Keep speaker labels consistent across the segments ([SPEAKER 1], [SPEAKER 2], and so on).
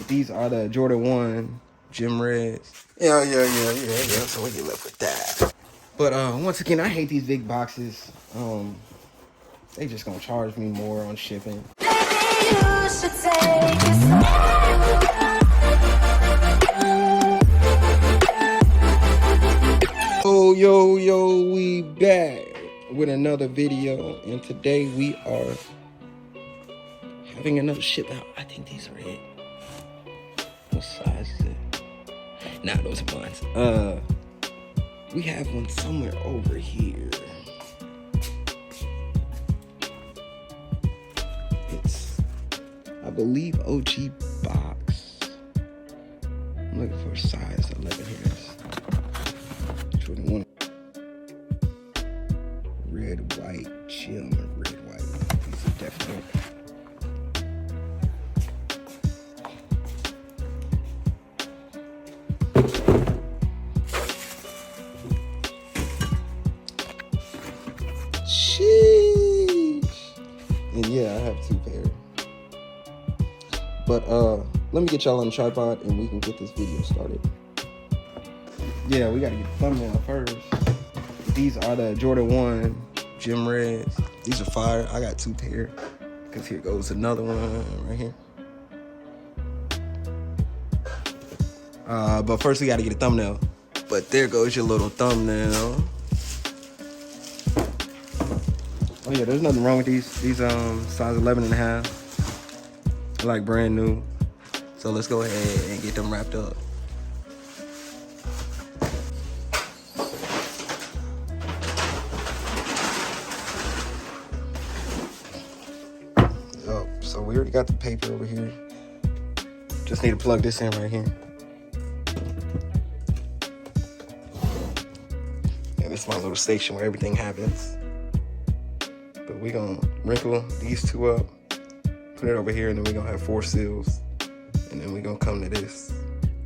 [SPEAKER 1] These are the Jordan 1 Gym Reds. Yeah. So we get left with that. But once again, I hate these big boxes. They just gonna charge me more on shipping. Yo, we back with another video, and today we are having another ship out. I think these are red. What size is it? Nah, those are mine. We have one somewhere over here. It's, I believe, OG box. I'm looking for a size 11 here. Jordan 1. Red, white, gym, red, white. These are definitely. Sheesh. And yeah, I have 2 pairs. But let me get y'all on the tripod and we can get this video started. Yeah, we gotta get the thumbnail first. These are the Jordan 1 Gym Reds. These are fire. I got 2 pair. Cause here goes another one right here. But first we gotta get a thumbnail. But there goes your little thumbnail. Oh yeah, there's nothing wrong with these. These size 11.5. They're like brand new. So let's go ahead and get them wrapped up. So we already got the paper over here. Just need to plug this in right here. Yeah, this is my little station where everything happens. But we gonna wrinkle these 2 up, put it over here, and then we gonna have 4 seals. And then we gonna come to this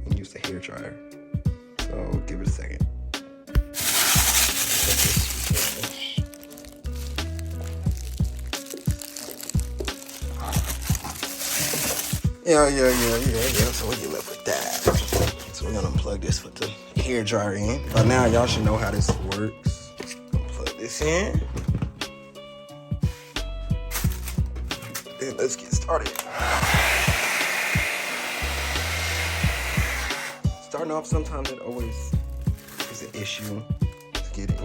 [SPEAKER 1] and use the hair dryer. So give it a second. Yeah. So we get left with that. So we're gonna unplug this with the hair dryer in. By now, y'all should know how this works. Plug this in. Then let's get started. Starting off, sometimes it always is an issue to get it,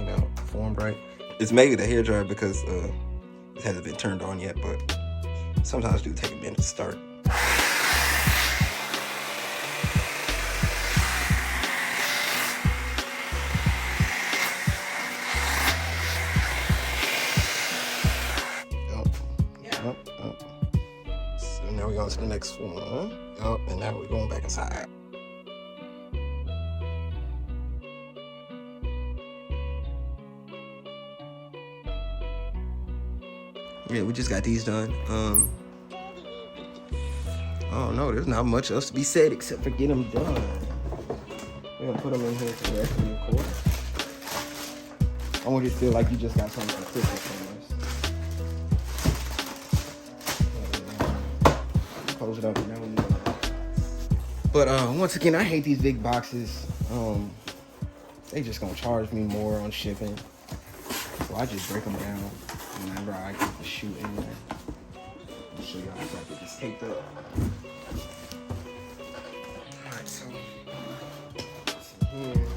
[SPEAKER 1] formed right. It's maybe the hair dryer because it hasn't been turned on yet, but sometimes it do take a minute to start. So now we're going to the next one. And now we're going back inside. Yeah, we just got these done. Oh no, there's not much else to be said except for get them done. We're gonna put them in here for the rest of the course. I want you to feel like you just got something consistent from this. Close it up and now we go. But once again, I hate these big boxes. They just gonna charge me more on shipping. So I just break them down whenever I get the shoe in there. I'll show y'all how I get this taped up. Alright, so here.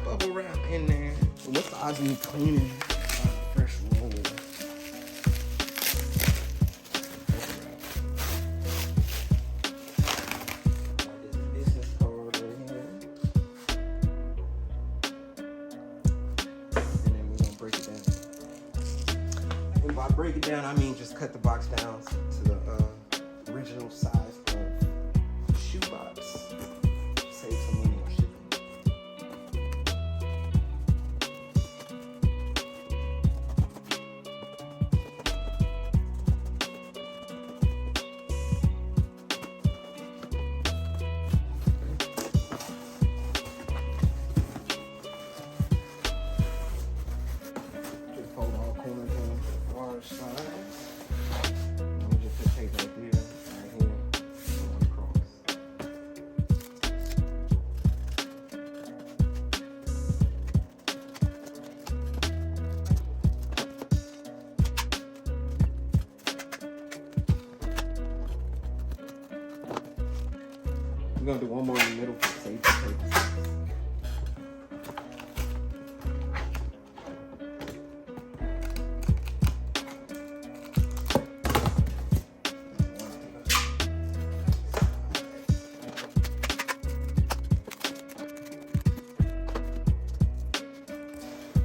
[SPEAKER 1] Bubble wrap in there. What's the odds of me cleaning fresh roll? And by break it down, I mean just cut the box down to the original size of the shoe box. Save some money on shipping. Just fold all corners in. other side. I'm gonna just put tape right there, right here, and across. We're gonna do one more in the middle for safety purposes.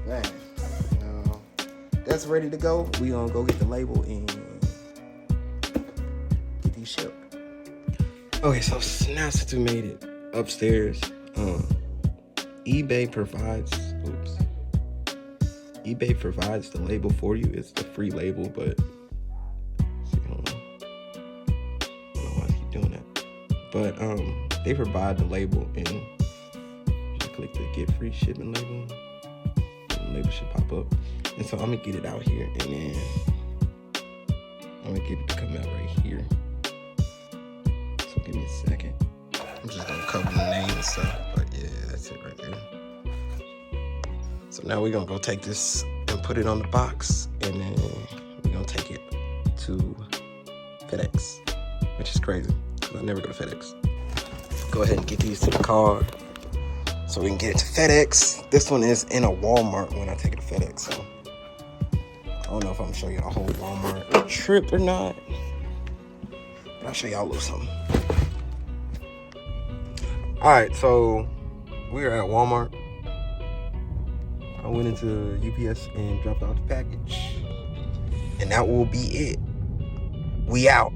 [SPEAKER 1] Man, now that's ready to go. We gonna go get the label and get these shipped. Okay, so now since we made it upstairs, eBay provides the label for you. It's the free label, but see, I don't know why I keep doing that. But they provide the label, and just click the get free shipping label. And the label should pop up. And so I'm gonna get it out here, and then I'm gonna get it to come out right here. So give me a second. I'm just gonna cover the name and stuff, but yeah, that's it right there. So now we're gonna go take this and put it on the box, and then we're gonna take it to FedEx, which is crazy, because I never go to FedEx. Go ahead and get these to the car so we can get it to FedEx. This one is in a Walmart when I take it to FedEx, so I don't know if I'm gonna show you the whole Walmart trip or not, but I'll show y'all a little something. All right, so we're at Walmart. I went into UPS and dropped off the package, and that will be it. We out.